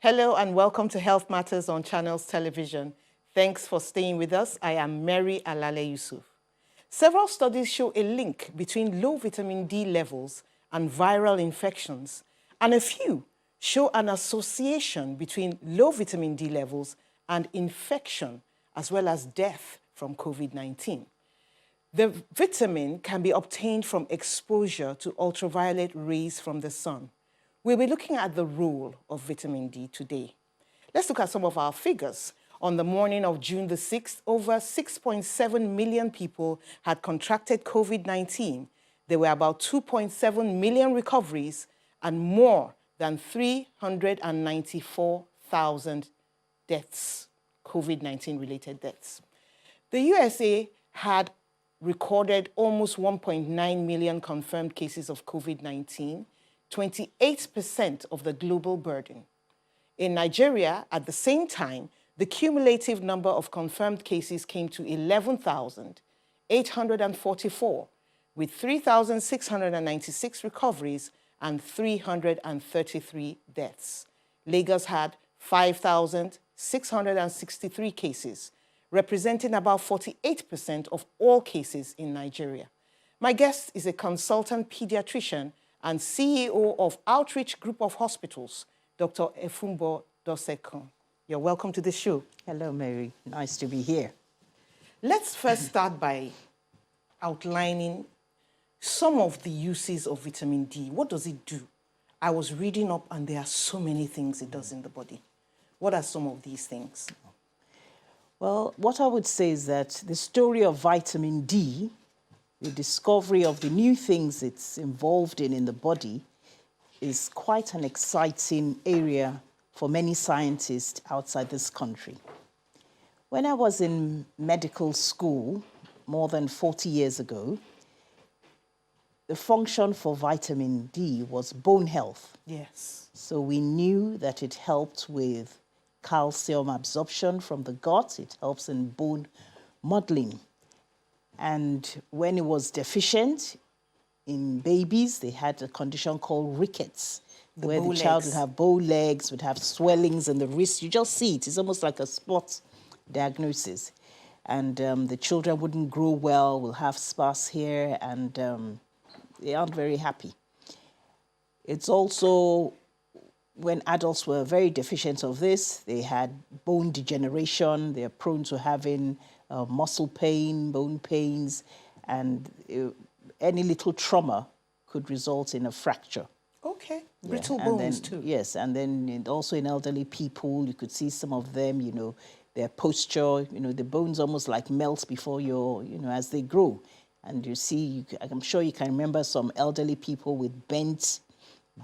Hello and welcome to Health Matters on Channels Television. Thanks for staying with us. I am Mary Alale Yusuf. Several studies show a link between low vitamin D levels and viral infections, and a few show an association between low vitamin D levels and infection, as well as death from COVID-19. The vitamin can be obtained from exposure to ultraviolet rays from the sun. We'll be looking at the role of vitamin D today. Let's look at some of our figures. On the morning of June the 6th, over 6.7 million people had contracted COVID-19. There were about 2.7 million recoveries and more than 394,000 deaths, COVID-19 related deaths. The USA had recorded almost 1.9 million confirmed cases of COVID-19, 28% of the global burden. In Nigeria, at the same time, the cumulative number of confirmed cases came to 11,844, with 3,696 recoveries and 333 deaths. Lagos had 5,663 cases, representing about 48% of all cases in Nigeria. My guest is a consultant pediatrician and CEO of Outreach Group of Hospitals, Dr. Efumbo Dosekun. You're welcome to the show. Hello, Mary. Nice to be here. Let's first start by outlining some of the uses of vitamin D. What does it do? I was reading up and there are so many things it does in the body. What are some of these things? Well, what I would say is that the story of vitamin D, the discovery of the new things it's involved in the body, is quite an exciting area for many scientists outside this country. When I was in medical school more than 40 years ago, the function for vitamin D was bone health. Yes. So we knew that it helped with calcium absorption from the gut. It helps in bone modeling. And when it was deficient in babies, they had a condition called rickets, where the child would have bow legs, would have swellings in the wrist. You just see it. It's almost like a spot diagnosis. And the children wouldn't grow well, will have sparse hair, and they aren't very happy. It's also when adults were very deficient of this, they had bone degeneration. They're prone to having muscle pain, bone pains, and any little trauma could result in a fracture. Okay, brittle bones too. Yes, and then also in elderly people, you could see some of them, their posture, the bones almost like melt before as they grow. And you see, I'm sure you can remember some elderly people with bent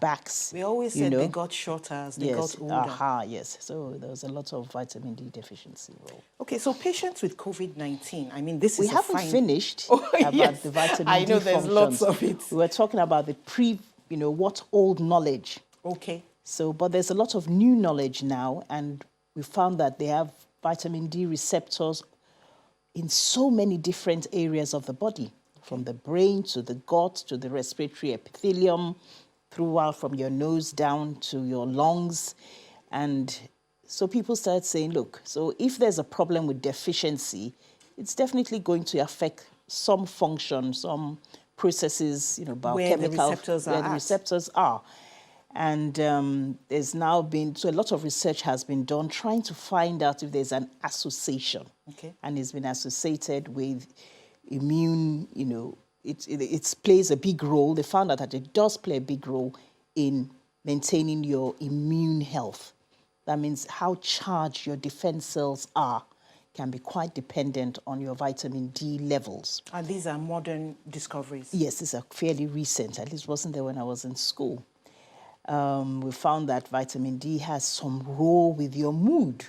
backs. We always said they got shorter as they got older. Yes. So there was a lot of vitamin D deficiency. Okay, so patients with COVID-19, I mean, this we is haven't finished about the vitamin D I know there's functions. Lots of it. We were talking about the what old knowledge. Okay. So, but there's a lot of new knowledge now, and we found that they have vitamin D receptors in so many different areas of the body, from the brain to the gut to the respiratory epithelium, throughout from your nose down to your lungs. And so people started saying, look, so if there's a problem with deficiency, it's definitely going to affect some function, some processes, biochemical, where the receptors are. And there's now been, so a lot of research has been done trying to find out if there's an association. Okay. And it's been associated with immune, it plays a big role. They found out that it does play a big role in maintaining your immune health. That means how charged your defense cells are can be quite dependent on your vitamin D levels. And these are modern discoveries? Yes, these are fairly recent. At least wasn't there when I was in school. We found that vitamin D has some role with your mood.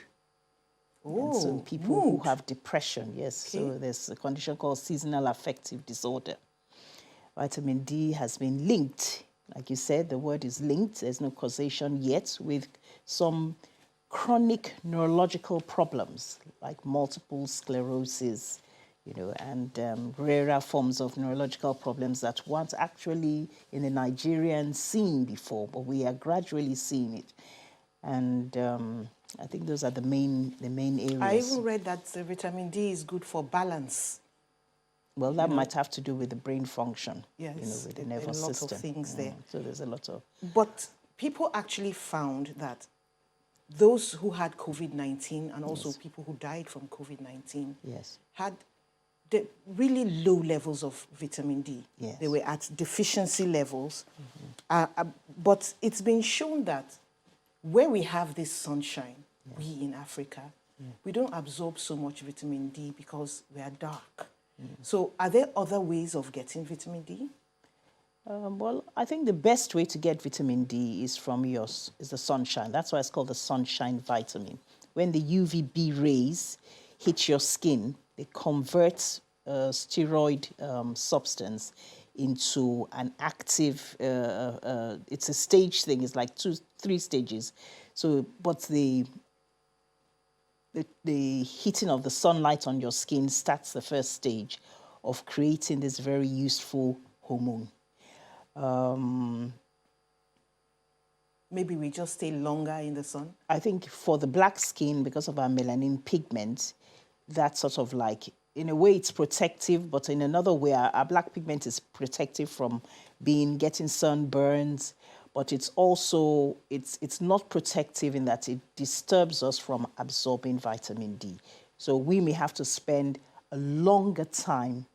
Oh, and so people who have depression, yes. Okay. So there's a condition called seasonal affective disorder. Vitamin D has been linked, like you said, the word is linked. There's no causation yet with some chronic neurological problems like multiple sclerosis, and rarer forms of neurological problems that weren't actually in the Nigerian seen before, but we are gradually seeing it. And I think those are the main areas. I even read that vitamin D is good for balance. Well, that might have to do with the brain function, yes, with the nervous system. A lot of things there. So there's a lot of... But people actually found that those who had COVID-19 and also people who died from COVID-19 had really low levels of vitamin D. Yes. They were at deficiency levels. But it's been shown that where we have this sunshine, we in Africa, we don't absorb so much vitamin D because we are dark. So are there other ways of getting vitamin D? Well, I think the best way to get vitamin D is from is the sunshine. That's why it's called the sunshine vitamin. When the UVB rays hit your skin, they convert steroid substance into an active, it's a stage thing, it's like 2-3 stages. So, but the heating of the sunlight on your skin starts the first stage of creating this very useful hormone. Maybe we just stay longer in the sun? I think for the black skin, because of our melanin pigment, that's sort of like, in a way it's protective, but in another way our black pigment is protective from getting sunburns, but it's also, it's not protective in that it disturbs us from absorbing vitamin D. So we may have to spend a longer time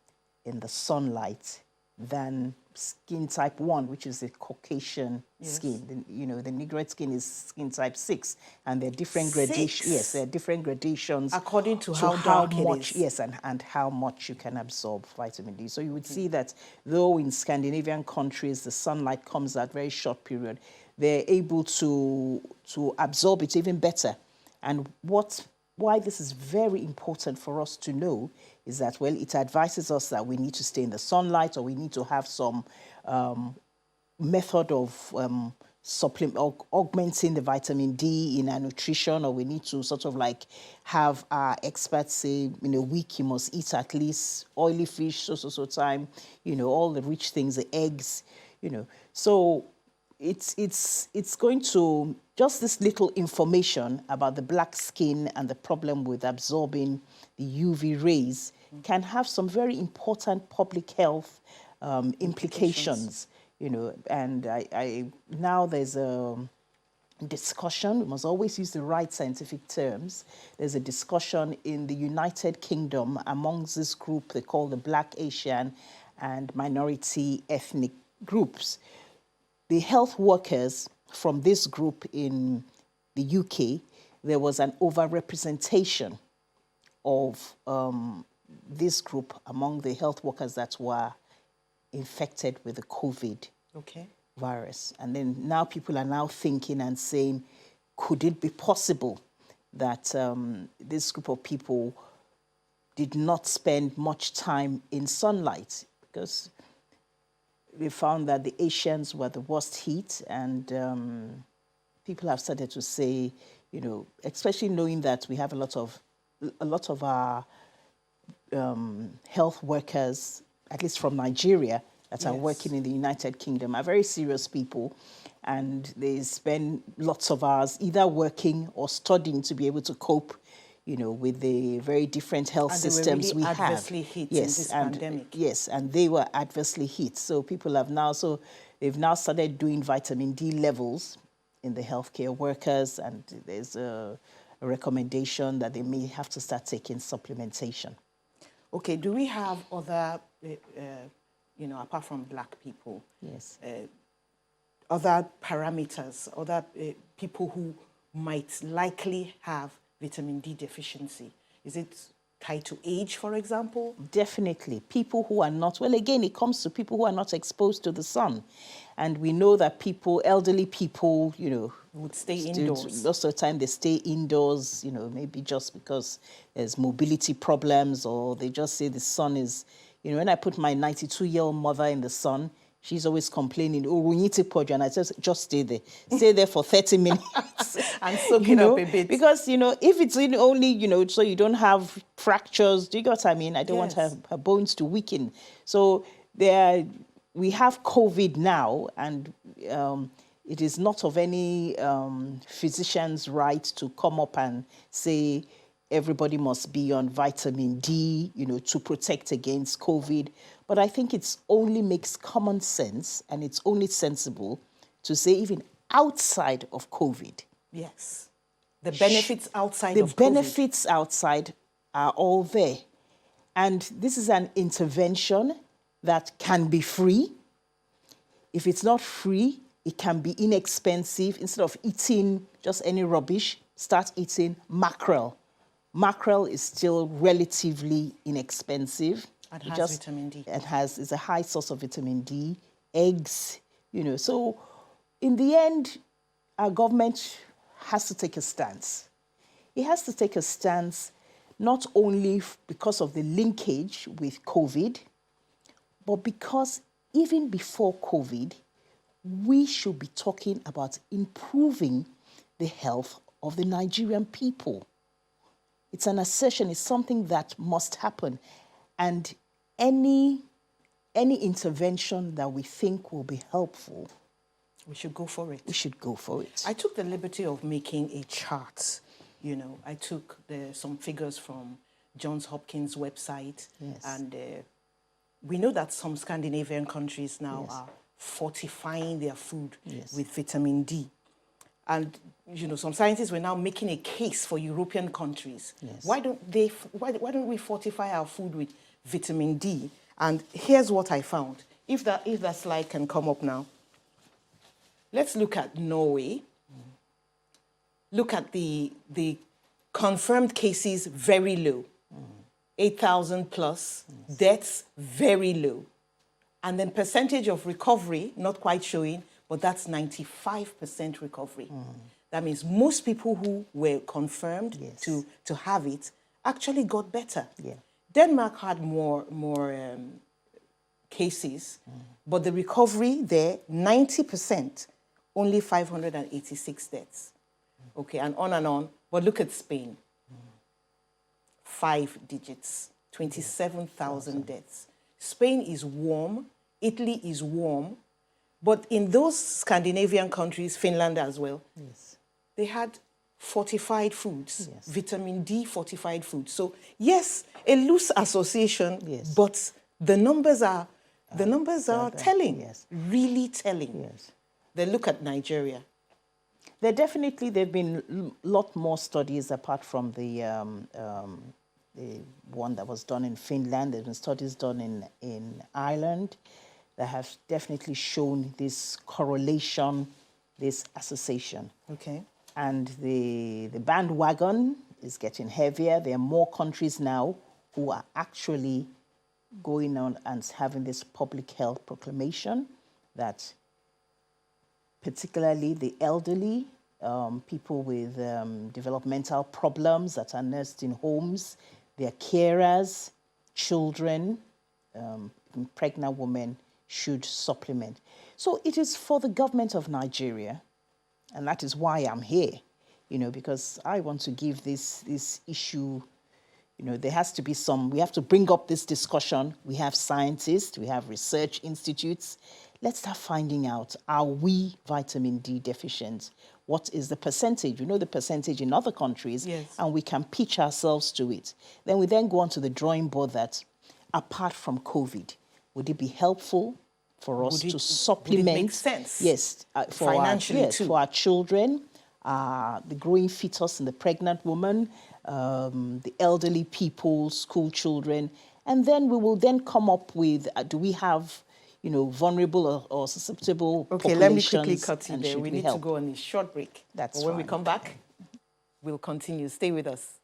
in the sunlight than skin type 1, which is the Caucasian skin. The Negroid skin is skin type 6, and there are different gradations. Yes, there are different gradations according to how dark it is. Yes, and how much you can absorb vitamin D. So you would see that though in Scandinavian countries the sunlight comes at a very short period, they're able to absorb it even better. And why this is very important for us to know is that, well, it advises us that we need to stay in the sunlight, or we need to have some method of augmenting the vitamin D in our nutrition, or we need to sort of like have our experts say, in a week you must eat at least oily fish, so time, all the rich things, the eggs, So it's going to, just this little information about the black skin and the problem with absorbing the UV rays can have some very important public health implications, and I now there's a discussion, we must always use the right scientific terms. There's a discussion in the United Kingdom amongst this group they call the Black, Asian and minority ethnic groups. The health workers from this group in the UK, there was an overrepresentation of this group among the health workers that were infected with the COVID virus. And then now people are now thinking and saying, could it be possible that this group of people did not spend much time in sunlight? Because we found that the Asians were the worst hit, and people have started to say, especially knowing that we have a lot of our health workers, at least from Nigeria, that are working in the United Kingdom, are very serious people, and they spend lots of hours either working or studying to be able to cope, with the very different health systems we have. And they were really adversely hit in this pandemic. Yes, and they were adversely hit. So people have now, they've now started doing vitamin D levels in the healthcare workers, and there's a recommendation that they may have to start taking supplementation. Okay, do we have other, apart from black people, other parameters, other people who might likely have vitamin D deficiency? Is it tied to age, for example? Definitely. People who are not, well, again, it comes to people who are not exposed to the sun. And we know that elderly people, would stay indoors. Most of the time they stay indoors, maybe just because there's mobility problems, or they just say the sun is, when I put my 92-year-old mother in the sun, she's always complaining, oh, we need to put you, and I just stay there. Stay there for 30 minutes. And soak it up a bit. Because, if it's only, so you don't have fractures, do you get what I mean? I don't want her bones to weaken. So we have COVID now, and It is not of any physician's right to come up and say everybody must be on vitamin D, to protect against COVID. But I think it only makes common sense, and it's only sensible to say even outside of COVID. Yes. The benefits outside The of COVID. benefits outside are all there. And this is an intervention that can be free. If it's not free, it can be inexpensive. Instead of eating just any rubbish, start eating mackerel. Mackerel is still relatively inexpensive. And has vitamin D. It's a high source of vitamin D. Eggs, So in the end, our government has to take a stance. It has to take a stance not only because of the linkage with COVID, but because even before COVID, we should be talking about improving the health of the Nigerian people. It's an assertion, it's something that must happen. And any intervention that we think will be helpful, we should go for it. We should go for it. I took the liberty of making a chart. I took some figures from Johns Hopkins website. Yes. And we know that some Scandinavian countries now are fortifying their food with vitamin D. And, some scientists were now making a case for European countries. Yes. Why don't we fortify our food with vitamin D? And here's what I found. If that slide can come up now. Let's look at Norway. Look at the confirmed cases, very low. 8,000 plus. Yes. Deaths, very low. And then percentage of recovery, not quite showing, but that's 95% recovery. That means most people who were confirmed to have it actually got better. Yeah. Denmark had more cases, but the recovery there, 90%, only 586 deaths. Okay, and on. But look at Spain. 5 digits, 27,000 deaths. Spain is warm, Italy is warm, but in those Scandinavian countries, Finland as well, they had fortified foods, vitamin D fortified foods. So yes, a loose association, but the numbers are telling, really telling. Yes. Then look at Nigeria. There've been a lot more studies apart from the one that was done in Finland. There've been studies done in Ireland that have definitely shown this correlation, this association. Okay. And the bandwagon is getting heavier. There are more countries now who are actually going on and having this public health proclamation that particularly the elderly, people with developmental problems that are nursed in homes, their carers, children, pregnant women should supplement. So it is for the government of Nigeria, and that is why I'm here, because I want to give this issue, there has to be we have to bring up this discussion. We have scientists, we have research institutes. Let's start finding out, are we vitamin D deficient? What is the percentage? We know the percentage in other countries, and we can pitch ourselves to it. Then we go on to the drawing board that, apart from COVID, would it be helpful for us to supplement? Would it make sense? Yes, financially too. For our children, the growing fetus and the pregnant woman, the elderly people, school children, and then we will then come up with, do we have vulnerable or susceptible populations? Okay, let me quickly cut you there. We need help? to go on a short break. That's but when we come back, we'll continue. Stay with us.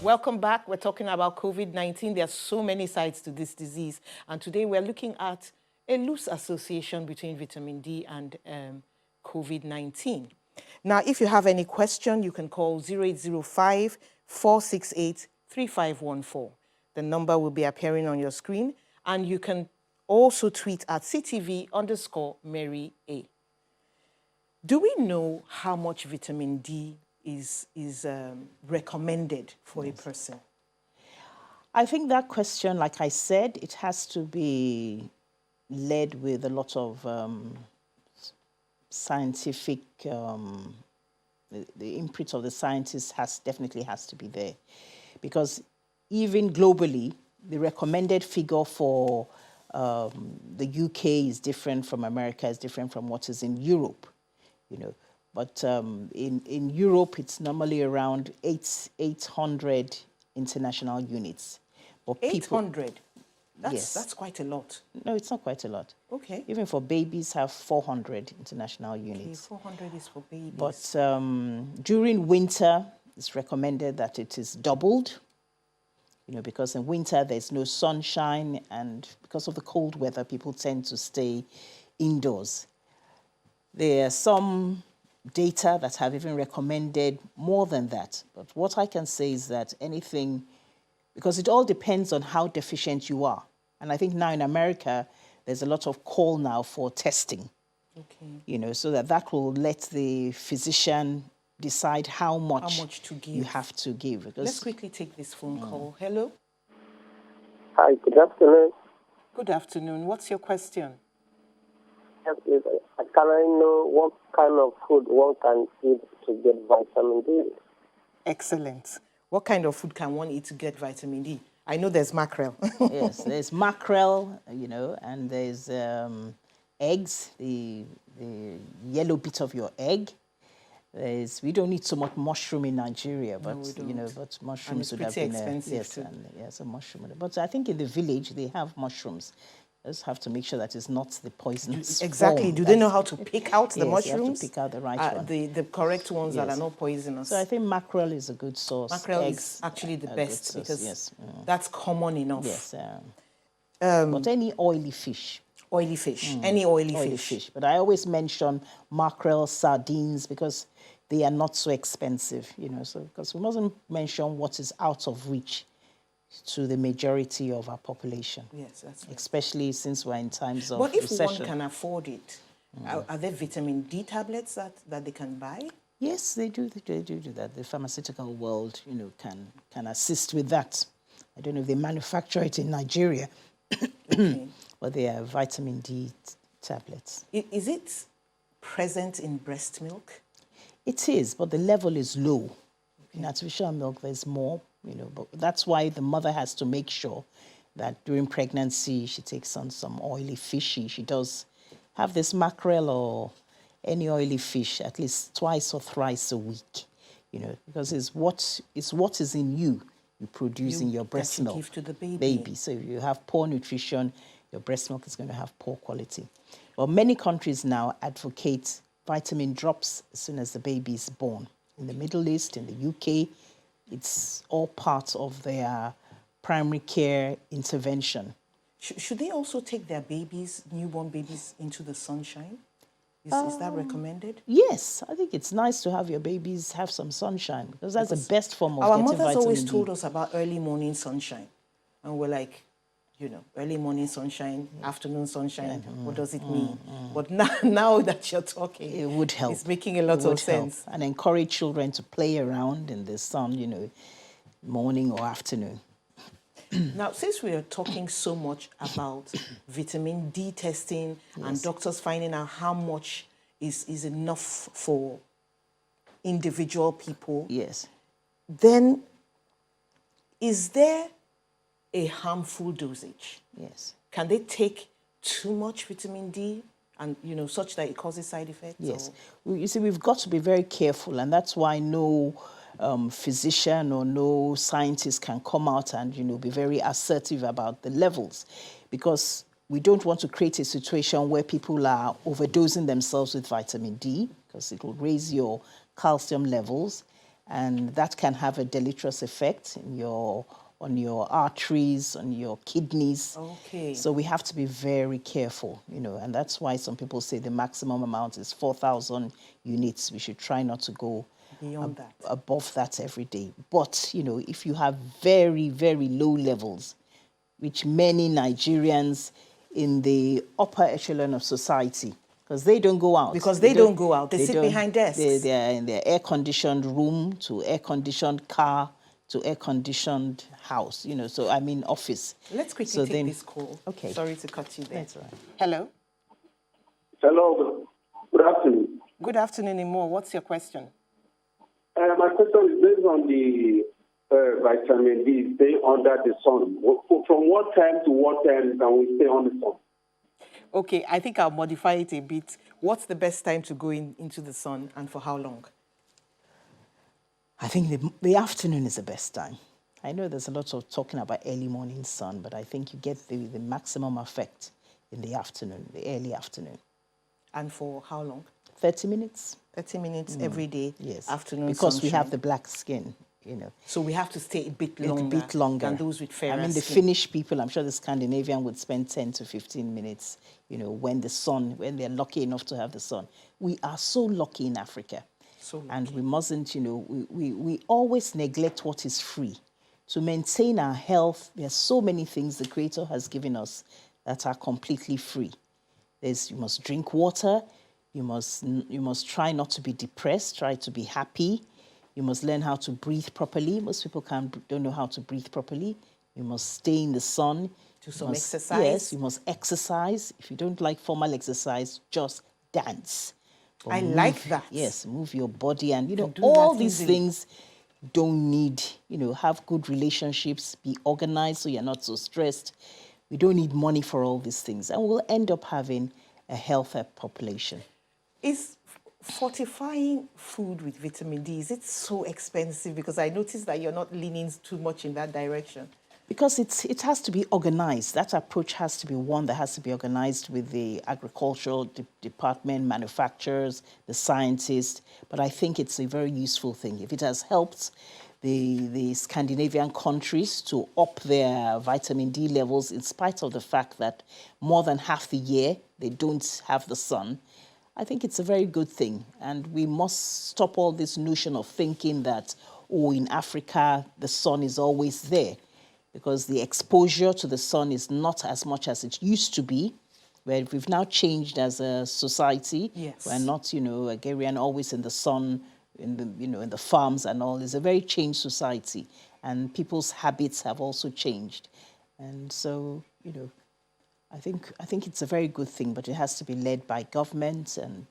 Welcome back. We're talking about COVID-19. There are so many sides to this disease. And today we're looking at a loose association between vitamin D and COVID-19. Now, if you have any question, you can call 0805-468-3514. The number will be appearing on your screen. And you can also tweet at CTV_Mary A. Do we know how much vitamin D is recommended for a person? I think that question, like I said, it has to be led with a lot of scientific, the input of the scientists definitely has to be there. Because even globally, the recommended figure for the UK is different from America, is different from what is in Europe, you know. But in Europe, it's normally around 800 international units. But 800? Yes. That's quite a lot. No, it's not quite a lot. Okay. Even for babies, have 400 international units. Okay, 400 is for babies. But during winter, it's recommended that it is doubled, you know, because in winter there's no sunshine, and because of the cold weather, people tend to stay indoors. There are some data that have even recommended more than that. But what I can say is that anything, because it all depends on how deficient you are. And I think now in America, there's a lot of call now for testing. Okay. You know, so that will let the physician decide how much to give. you have to give. Because let's quickly take this phone call. Hello? Hi, good afternoon. Good afternoon. What's your question? Yes, please. Can I know what kind of food one can eat to get vitamin D? Excellent. What kind of food can one eat to get vitamin D? I know there's mackerel. yes, there's mackerel, you know, and there's eggs, the yellow bit of your egg. We don't need so much mushroom in Nigeria, but no, you know, but mushrooms would have pretty been expensive yes, too. and yes, a mushroom. But I think in the village they have mushrooms. Just have to make sure that it's not the poisonous Exactly. form. Do they know how to pick out the yes, mushrooms? You have to pick out the right one. The correct ones that Yes. are not poisonous. So I think mackerel is a good source. Mackerel Eggs is actually the are best good source, because yes. that's common enough. Yes. But any oily fish. Oily fish. Any oily fish. But I always mention mackerel, sardines, because they are not so expensive, you know. So because we mustn't mention what is out of reach to the majority of our population. Yes, that's right. Especially since we're in times of But if recession. one can afford it, are there vitamin D tablets that they can buy? Yes, they do that. The pharmaceutical world, you know, can assist with that. I don't know if they manufacture it in Nigeria, Okay. but they are vitamin D tablets. Is it present in breast milk? It is, but the level is low. In artificial milk, there's more, you know, but that's why the mother has to make sure that during pregnancy she takes on some oily fish. She does have this mackerel or any oily fish at least twice or thrice a week, you know, because it's what is in you produce in your breast that you milk. give to the baby. So if you have poor nutrition, your breast milk is going to have poor quality. Well, many countries now advocate vitamin drops as soon as the baby is born. In the Middle East, in the UK, it's all part of their primary care intervention. Should they also take their babies, newborn babies, into the sunshine? Is that recommended? Yes, I think it's nice to have your babies have some sunshine because that's the best form of Our getting mothers vitamin always D. told us about early morning sunshine. And we're like, you know, early morning sunshine, afternoon sunshine, what does it mean? But now that you're talking, It would help. It's making a lot of sense. And encourage children to play around in the sun, you know, morning or afternoon. Now, since we are talking so much about vitamin D testing and doctors finding out how much is enough for individual people, Yes. then is there a harmful dosage? Yes. Can they take too much vitamin D and, you know, such that it causes side effects? Yes. Or? You see, we've got to be very careful, and that's why no physician or no scientist can come out and, you know, be very assertive about the levels, because we don't want to create a situation where people are overdosing themselves with vitamin D, because it will raise your calcium levels, and that can have a deleterious effect on your arteries, on your kidneys. Okay. So we have to be very careful, you know, and that's why some people say the maximum amount is 4,000 units. We should try not to go beyond that, above that every day. But, you know, if you have very, very low levels, which many Nigerians in the upper echelon of society, because they don't go out. Because they don't go out. They sit behind desks. They are in their air-conditioned room to air-conditioned car to air-conditioned house, so I mean office. Let's quickly So take then, this call. okay. Sorry to cut you there. That's all right. Hello. Hello, good afternoon. Good afternoon, Imo. What's your question? My question is based on the vitamin D, stay under the sun. From what time to what time can we stay on the sun? Okay, I think I'll modify it a bit. What's the best time to go into the sun and for how long? I think the afternoon is the best time. I know there's a lot of talking about early morning sun, but I think you get the maximum effect in the afternoon, the early afternoon. And for how long? 30 minutes. 30 minutes every day, Yes. afternoon Because sunshine. we have the black skin, So we have to stay a bit A bit longer than those with fairer I mean, the skin. Finnish people, I'm sure the Scandinavian would spend 10 to 15 minutes, when they're lucky enough to have the sun. We are so lucky in Africa. So lucky. And we mustn't, we always neglect what is free. To maintain our health, there are so many things the Creator has given us that are completely free. You must drink water. You must try not to be depressed. Try to be happy. You must learn how to breathe properly. Most people don't know how to breathe properly. You must stay in the sun. Do some exercise. Yes, you must exercise. If you don't like formal exercise, just dance. But I like that. Yes, move your body, and do all that these easily. things don't need, have good relationships, be organized so you're not so stressed. We don't need money for all these things, and we'll end up having a healthier population. Is fortifying food with vitamin D, is it so expensive? Because I noticed that you're not leaning too much in that direction. Because it has to be organized. That approach has to be one that has to be organized with the agricultural department, manufacturers, the scientists. But I think it's a very useful thing. If it has helped the Scandinavian countries to up their vitamin D levels, in spite of the fact that more than half the year they don't have the sun, I think it's a very good thing. And we must stop all this notion of thinking that, in Africa, the sun is always there. Because the exposure to the sun is not as much as it used to be, where we've now changed as a society. Yes. We're not, agrarian, always in the sun, in the farms and all. It's a very changed society, and people's habits have also changed. And so, I think it's a very good thing, but it has to be led by government and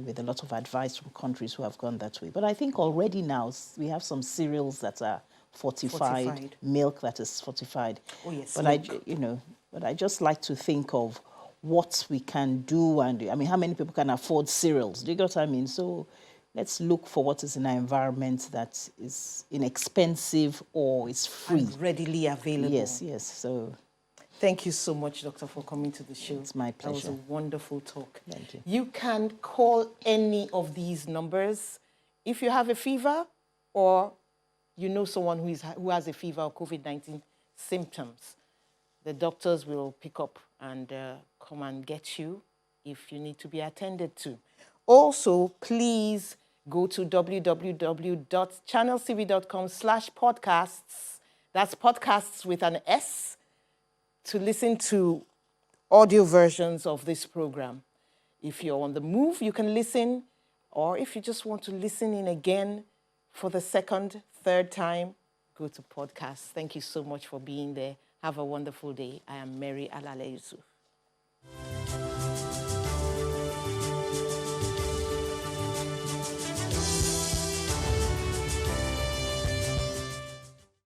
with a lot of advice from countries who have gone that way. But I think already now we have some cereals that are fortified, milk that is fortified. Oh yes, but milk. But I just like to think of what we can do, and I mean, how many people can afford cereals? Do you get what I mean? So let's look for what is in our environment that is inexpensive or is free. And readily available. Yes. So thank you so much, Doctor, for coming to the show. It's my pleasure. That was a wonderful talk. Thank you. You can call any of these numbers if you have a fever or you know someone who has a fever or COVID-19 symptoms. The doctors will pick up and come and get you if you need to be attended to. Also, please go to www.channelcv.com/podcasts. That's podcasts with an S, to listen to audio versions of this program. If you're on the move, you can listen, or if you just want to listen in again for the second, third time, go to podcasts. Thank you so much for being there. Have a wonderful day. I am Mary Alale Yusuf.